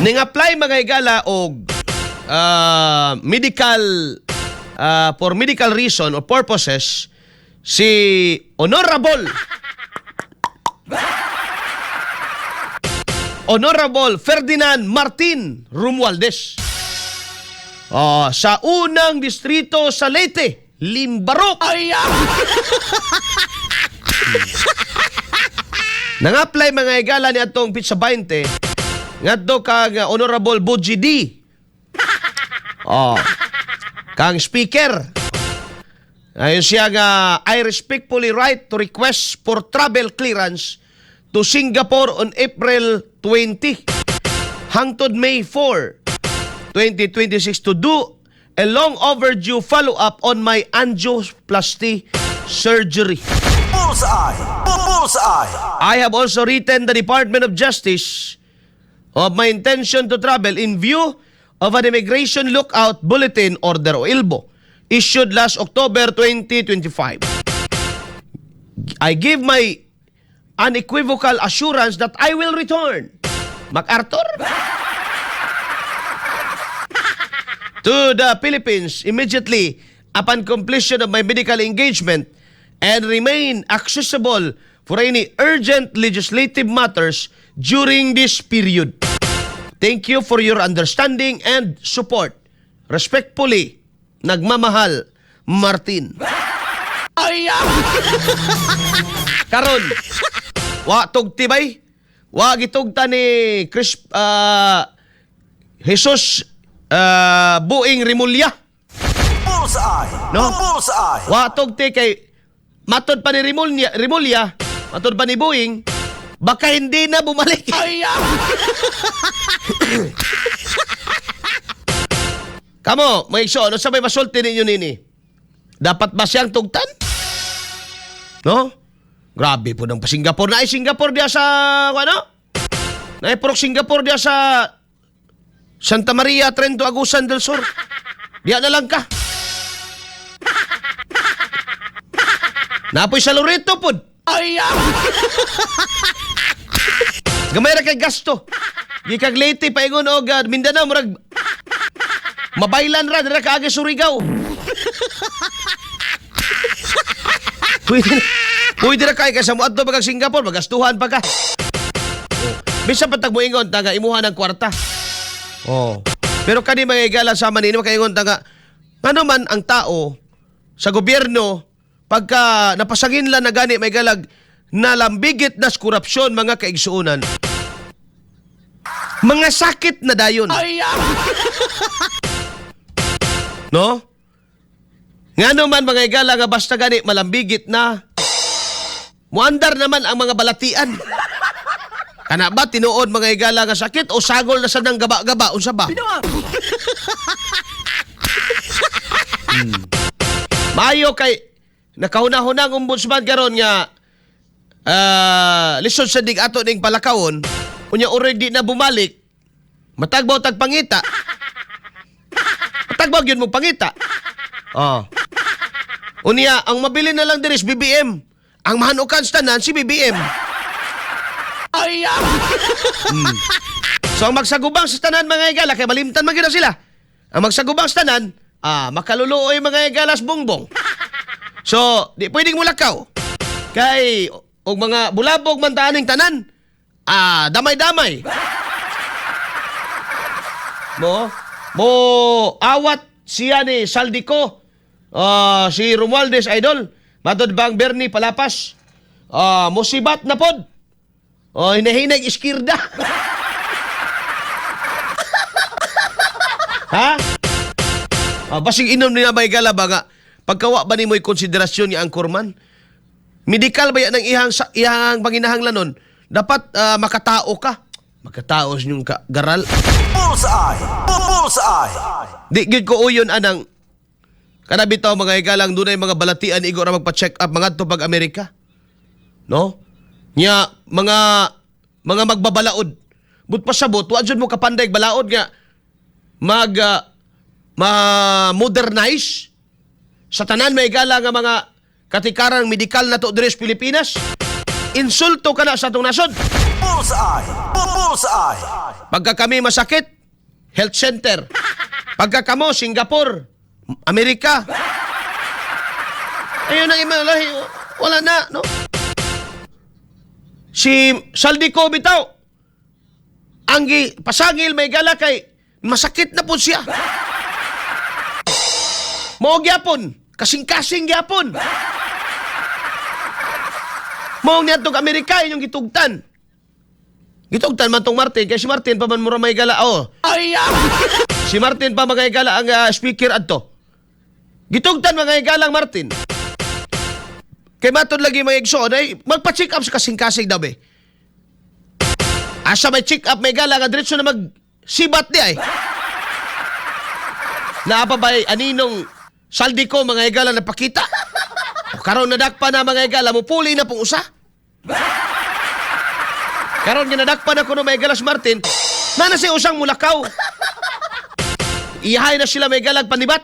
Ning-apply mga higala og medical for medical reason or purposes si Honorable Ferdinand Martin Romualdez sa unang distrito sa Leyte, Limbarok. Nang-apply mga higala ni atong Pizza 20 ngadto kang Honorable Boji D. Kang speaker. Ayun siya nga, I respectfully write to request for travel clearance to Singapore on April 20 hangtod May 4, 2026 to do a long overdue follow-up on my angioplasty surgery. Bullseye! Bullseye! I have also written the Department of Justice of my intention to travel in view of an Immigration Lookout Bulletin Order o ILBO issued last October 2025. I give my unequivocal assurance that I will return, MacArthur, to the Philippines immediately upon completion of my medical engagement and remain accessible for any urgent legislative matters during this period. Thank you for your understanding and support. Respectfully, nagmamahal, Martin. Karon, wa tugtibay, wa gitugta ni Jesus Buing Rimulya. Bullseye! No? Bullseye! Wa tugti kay matod pa ni Rimulya, matod pa ni Buing, baka hindi na bumalik. Kamo, may iso, ano sabay masulti ninyo nini? Dapat ba siyang tugtan? No? Grabe po ng pa-Singapore. Na Singapore dia sa, ano? Na Singapore dia sa Santa Maria, Trento, Agusan del Sur. Diya na lang ka. Napoy sa Loreto po. Gamay ra kay gasto. Gikag Leyte paingon og Mindanao murag mabaylan ra dira kaagi Surigao. Pwede ra kay sa moadto pag Singapore magastuhan pa ka. Bisa pa tag moingon taga imuha ng kwarta. Pero kani mga higala sa Manila makaingon taga ano man ang tao sa gobyerno pagka napasangin lang na gani may galag nalambigit nas korupsyon mga kaigsuunan. Mga sakit na dayon. No? Ngano man mga higala nga basta gani malambigit na muandar naman ang mga balatian. Kana ba tinuod mga higala nga sakit o sagol na sa nang gaba-gaba unsa ba? Mayo kay nakahuna-hunang ombudsman karon nga lisod sa dig ato ning palakawon unya already na bumalik matagbaw tag pangita. Matagbaw gyud mo pangita. Unya ang mabili na lang diri is BBM. Ang mahanukan sa tanan si BBM. So ang magsagubang sa tanan mga higala kay malimtan man gyud sila. Ang magsagubang sa tanan makaluluoy mga higalas bongbong. So, di pwedeng mulakaw. Kay, og mga bulabog man taaning tanan, damay-damay. Mo awat siya ni Saldico, si Romualdez Idol, matod bang Bernie Palapas, musibat na pod. Hinahinag iskirda. Ha? Basing inom niya may gala ba nga, pagkawa ba ni mo'y konsiderasyon niya ang kurman? Medical ba yan ang ihang panginahanglanon? Dapat makatao ka. Makatao sa inyong garal. Bullseye! Bullseye! Di gid ko uyon anang kanabitaw mga higalang dunay mga balatian igo ra magpa-check up mga to pag Amerika. No? Nya mga magbabalaod. But pasabot wa jud mo kapanday balaod nga ma-modernize sa tanan may gala nga mga katikarang medikal na to diri sa Pilipinas. Insulto ka na sa atong nasod. Bullseye! Bullseye! Pagka kami masakit, health center. Pagka kamo, Singapore, Amerika. Ayun ang imalahi. Wala na, no? Si Saldico bitaw, anggi pasagil may gala kay masakit na po siya. Mao gyapon, kasing-kasing gyapon. Mao niya tong Amerika inyong gitugtan. Gitugtan man tong Martin kay si Martin pa man mura may gala oh. Si Martin pa magay-gala ang speaker adto. Gitugtan magay-gala ang Martin. Kay matod lagi may igsoon ay magpa-check up sa kasing-kasing daw be. Asa may check up may gala nga diretso na mag-sibat di ay. Naapa ba aninong Saldico mga igala na pakita? O karon nadakpa na mga igala mo puli na pong usa. Karon ginadakpa na kuno may galas Martin, na si usang mulakaw. Iyahay na sila may galag panibat.